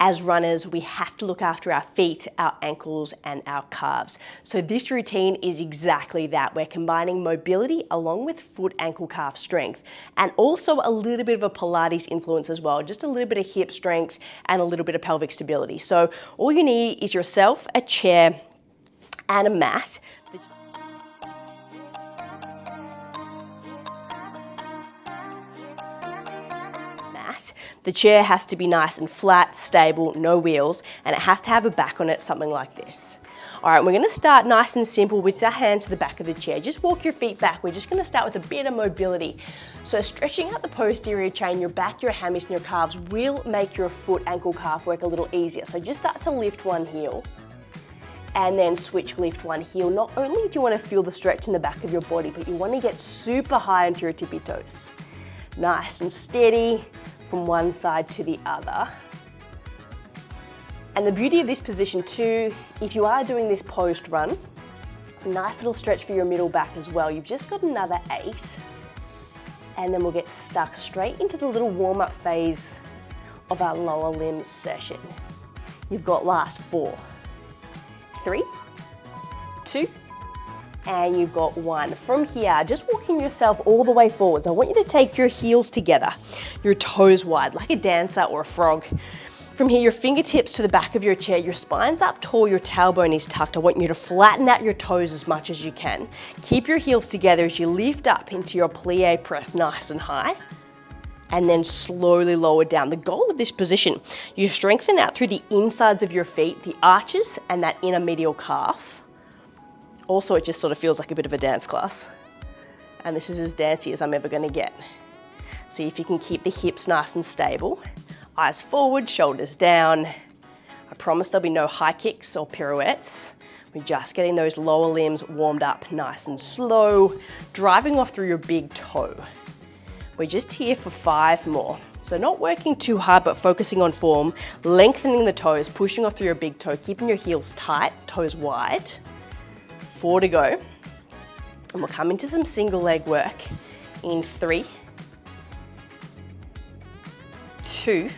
As runners, we have to look after our feet, our ankles, and our calves. So this routine is exactly that. We're combining mobility along with foot, ankle, calf strength, and also a little bit of a Pilates influence as well, just a little bit of hip strength and a little bit of pelvic stability. So all you need is yourself, a chair, and a mat. The chair has to be nice and flat, stable, no wheels, and it has to have a back on it, something like this. All right, we're gonna start nice and simple with our hands to the back of the chair. Just walk your feet back. We're just gonna start with a bit of mobility. So stretching out the posterior chain, your back, your hammies, and your calves will make your foot, ankle, calf work a little easier. So just start to lift one heel and then switch, lift one heel. Not only do you wanna feel the stretch in the back of your body, but you wanna get super high onto your tippy toes. Nice and steady from one side to the other. And the beauty of this position too, if you are doing this post run, a nice little stretch for your middle back as well. You've just got another 8, and then we'll get stuck straight into the little warm-up phase of our lower limb session. You've got last 4, 3, 2, and you've got 1. From here, just walking yourself all the way forwards. I want you to take your heels together, your toes wide, like a dancer or a frog. From here, your fingertips to the back of your chair, your spine's up tall, your tailbone is tucked. I want you to flatten out your toes as much as you can. Keep your heels together as you lift up into your plie press nice and high, and then slowly lower down. The goal of this position, you strengthen out through the insides of your feet, the arches, and that inner medial calf. Also, it just sort of feels like a bit of a dance class. And this is as dancey as I'm ever gonna get. See if you can keep the hips nice and stable. Eyes forward, shoulders down. I promise there'll be no high kicks or pirouettes. We're just getting those lower limbs warmed up nice and slow, driving off through your big toe. We're just here for 5 more. So not working too hard, but focusing on form, lengthening the toes, pushing off through your big toe, keeping your heels tight, toes wide. 4 to go, and we'll come into some single leg work in 3, 2.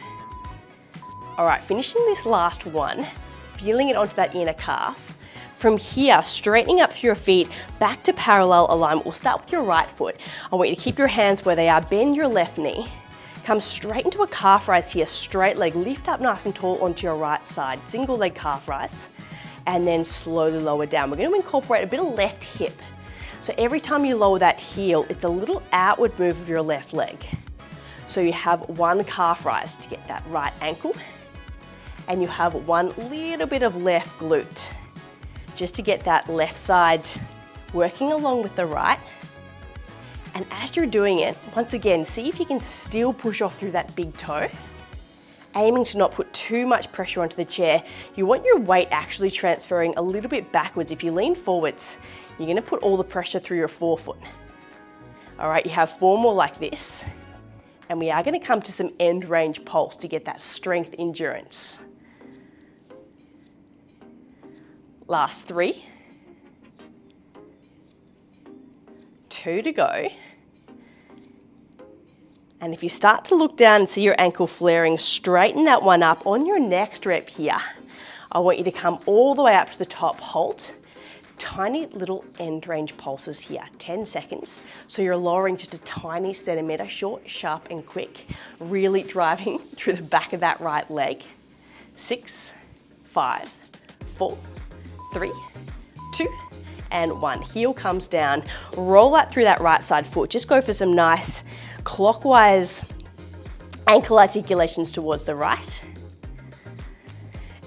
All right, finishing this last one, feeling it onto that inner calf. From here, straightening up through your feet, back to parallel alignment. We'll start with your right foot. I want you to keep your hands where they are, bend your left knee, come straight into a calf rise here, straight leg, lift up nice and tall onto your right side, single leg calf rise. And then slowly lower down. We're going to incorporate a bit of left hip. So every time you lower that heel, it's a little outward move of your left leg. So you have one calf rise to get that right ankle, and you have one little bit of left glute, just to get that left side working along with the right. And as you're doing it, once again, see if you can still push off through that big toe, aiming to not put too much pressure onto the chair. You want your weight actually transferring a little bit backwards. If you lean forwards, you're gonna put all the pressure through your forefoot. All right, you have 4 more like this, and we are gonna come to some end range pulse to get that strength endurance. Last 3, 2 to go. And if you start to look down and see your ankle flaring, straighten that one up. On your next rep here, I want you to come all the way up to the top, halt. Tiny little end range pulses here, 10 seconds. So you're lowering just a tiny centimeter, short, sharp, and quick, really driving through the back of that right leg. 6, 5, 4, 3, 2, and 1. Heel comes down, roll that through that right side foot. Just go for some nice clockwise ankle articulations towards the right.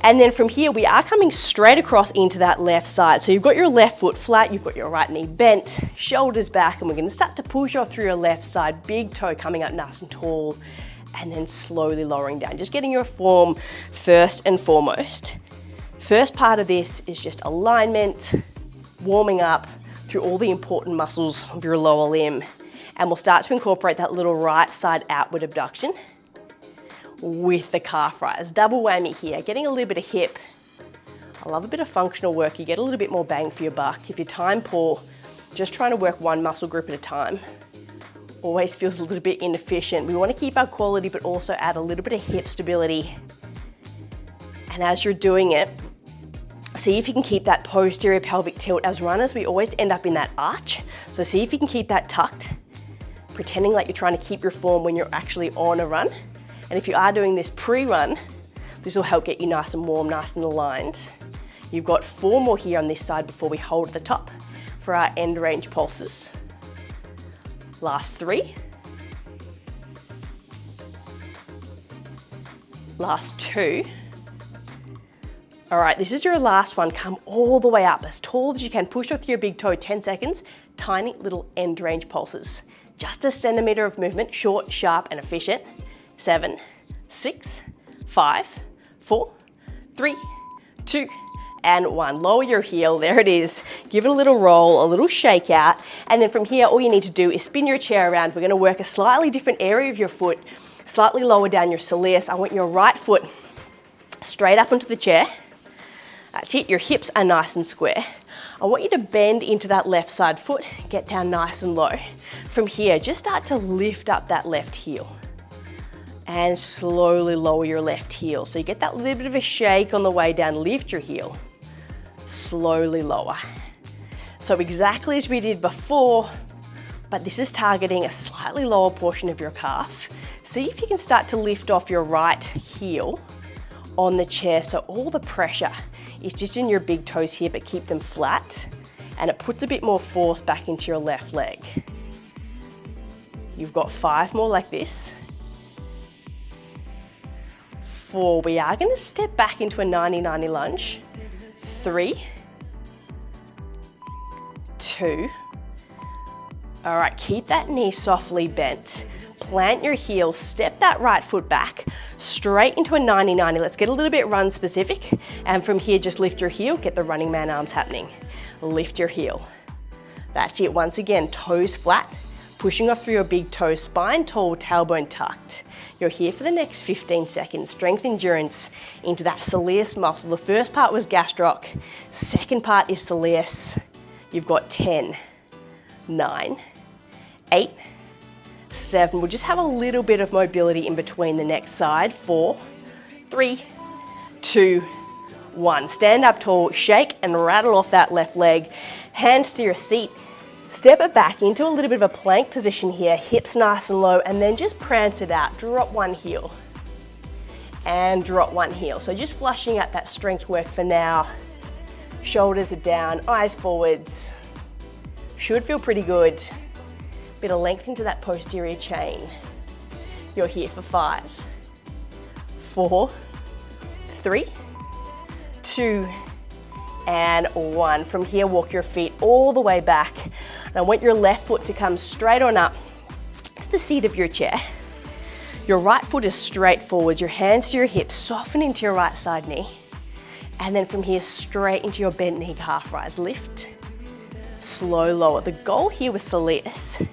And then from here, we are coming straight across into that left side. So you've got your left foot flat, you've got your right knee bent, shoulders back, and we're gonna start to push off through your left side, big toe coming up nice and tall, and then slowly lowering down. Just getting your form first and foremost. First part of this is just alignment, warming up through all the important muscles of your lower limb. And we'll start to incorporate that little right side outward abduction with the calf rise. Double whammy here, getting a little bit of hip. I love a bit of functional work. You get a little bit more bang for your buck. If you're time poor, just trying to work one muscle group at a time always feels a little bit inefficient. We want to keep our quality, but also add a little bit of hip stability And as you're doing it, see if you can keep that posterior pelvic tilt. As runners, we always end up in that arch. So see if you can keep that tucked, pretending like you're trying to keep your form when you're actually on a run. And if you are doing this pre-run, this will help get you nice and warm, nice and aligned. You've got 4 more here on this side before we hold at the top for our end range pulses. Last 3. Last 2. All right, this is your last one. Come all the way up as tall as you can. Push off your big toe, 10 seconds. Tiny little end range pulses. Just a centimeter of movement, short, sharp, and efficient. 7, 6, 5, 4, 3, 2, and 1. Lower your heel, there it is. Give it a little roll, a little shake out. And then from here, all you need to do is spin your chair around. We're gonna work a slightly different area of your foot, slightly lower down your soleus. I want your right foot straight up onto the chair. That's it, your hips are nice and square. I want you to bend into that left side foot, get down nice and low. From here, just start to lift up that left heel and slowly lower your left heel. So you get that little bit of a shake on the way down, lift your heel, slowly lower. So exactly as we did before, but this is targeting a slightly lower portion of your calf. See if you can start to lift off your right heel on the chair so all the pressure is just in your big toes here, but keep them flat, and it puts a bit more force back into your left leg. You've got 5 more like this. 4, we are gonna step back into a 90-90 lunge. 3, 2, all right, keep that knee softly bent. Plant your heels, step that right foot back, straight into a 90-90. Let's get a little bit run specific. And from here, just lift your heel, get the running man arms happening. Lift your heel. That's it, once again, toes flat, pushing off through your big toes, spine tall, tailbone tucked. You're here for the next 15 seconds. Strength, endurance into that soleus muscle. The first part was gastroc, second part is soleus. You've got 10, 9, 8, 7, we'll just have a little bit of mobility in between the next side. 4, 3, 2, 1. Stand up tall, shake and rattle off that left leg. Hands to your seat. Step it back into a little bit of a plank position here, hips nice and low, and then just prance it out. Drop one heel and drop one heel. So just flushing out that strength work for now. Shoulders are down, eyes forwards. Should feel pretty good. Bit of length into that posterior chain. You're here for 5, 4, 3, 2, and 1. From here, walk your feet all the way back. And I want your left foot to come straight on up to the seat of your chair. Your right foot is straight forwards, your hands to your hips, soften into your right side knee. And then from here, straight into your bent knee calf rise. Lift, slow lower. The goal here with soleus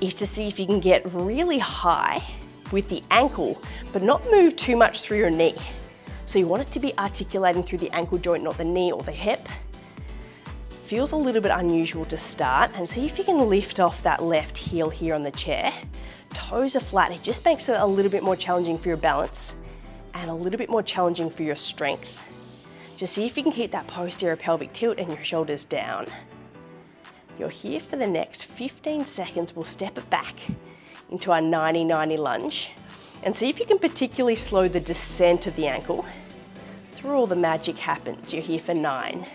is to see if you can get really high with the ankle, but not move too much through your knee. So you want it to be articulating through the ankle joint, not the knee or the hip. Feels a little bit unusual to start, and see if you can lift off that left heel here on the chair. Toes are flat, it just makes it a little bit more challenging for your balance and a little bit more challenging for your strength. Just see if you can keep that posterior pelvic tilt and your shoulders down. You're here for the next 15 seconds. We'll step it back into our 90-90 lunge and see if you can particularly slow the descent of the ankle. That's where all the magic happens. You're here for 9,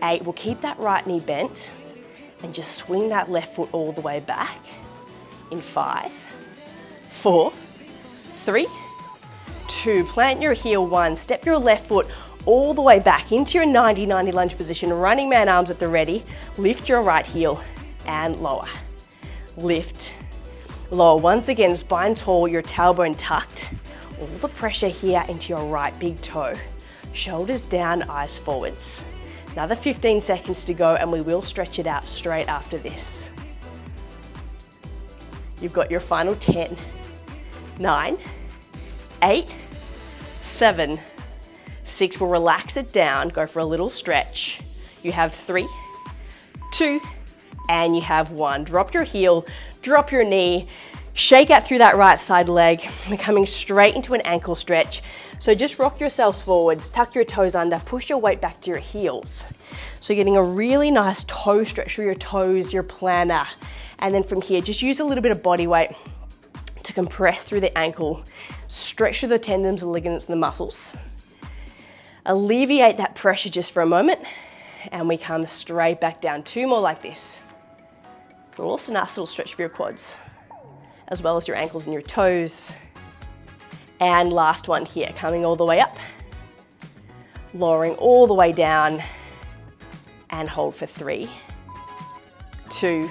8. We'll keep that right knee bent and just swing that left foot all the way back in 5, 4, 3, 2. Plant your heel. 1. Step your left foot all the way back into your 90-90 lunge position, running man arms at the ready. Lift your right heel and lower. Lift, lower. Once again, spine tall, your tailbone tucked. All the pressure here into your right big toe. Shoulders down, eyes forwards. Another 15 seconds to go and we will stretch it out straight after this. You've got your final 10, 9, 8, 7, 6, we'll relax it down, go for a little stretch. You have 3, 2, and you have 1. Drop your heel, drop your knee, shake out through that right side leg. We're coming straight into an ankle stretch. So just rock yourselves forwards, tuck your toes under, push your weight back to your heels. So you're getting a really nice toe stretch through your toes, your plantar. And then from here, just use a little bit of body weight to compress through the ankle, stretch through the tendons, the ligaments, and the muscles. Alleviate that pressure just for a moment, and we come straight back down. 2 more like this. Also a nice little stretch for your quads, as well as your ankles and your toes. And last one here, coming all the way up, lowering all the way down, and hold for 3, 2,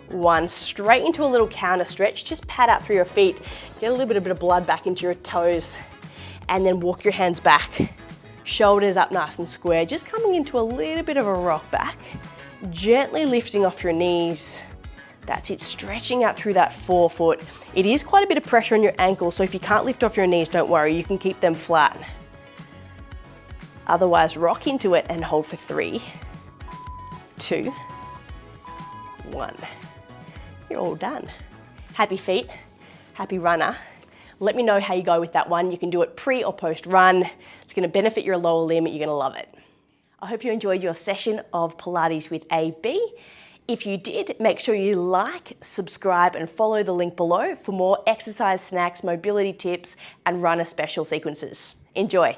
1. Straight into a little counter stretch. Just pad out through your feet, get a little bit of blood back into your toes, and then walk your hands back. Shoulders up nice and square, just coming into a little bit of a rock back. Gently lifting off your knees. That's it, stretching out through that forefoot. It is quite a bit of pressure on your ankles, so if you can't lift off your knees, don't worry, you can keep them flat. Otherwise, rock into it and hold for 3, 2, 1. You're all done. Happy feet, happy runner. Let me know how you go with that one. You can do it pre or post run. It's gonna benefit your lower limb, you're gonna love it. I hope you enjoyed your session of Pilates with AB. If you did, make sure you like, subscribe, and follow the link below for more exercise snacks, mobility tips, and runner special sequences. Enjoy.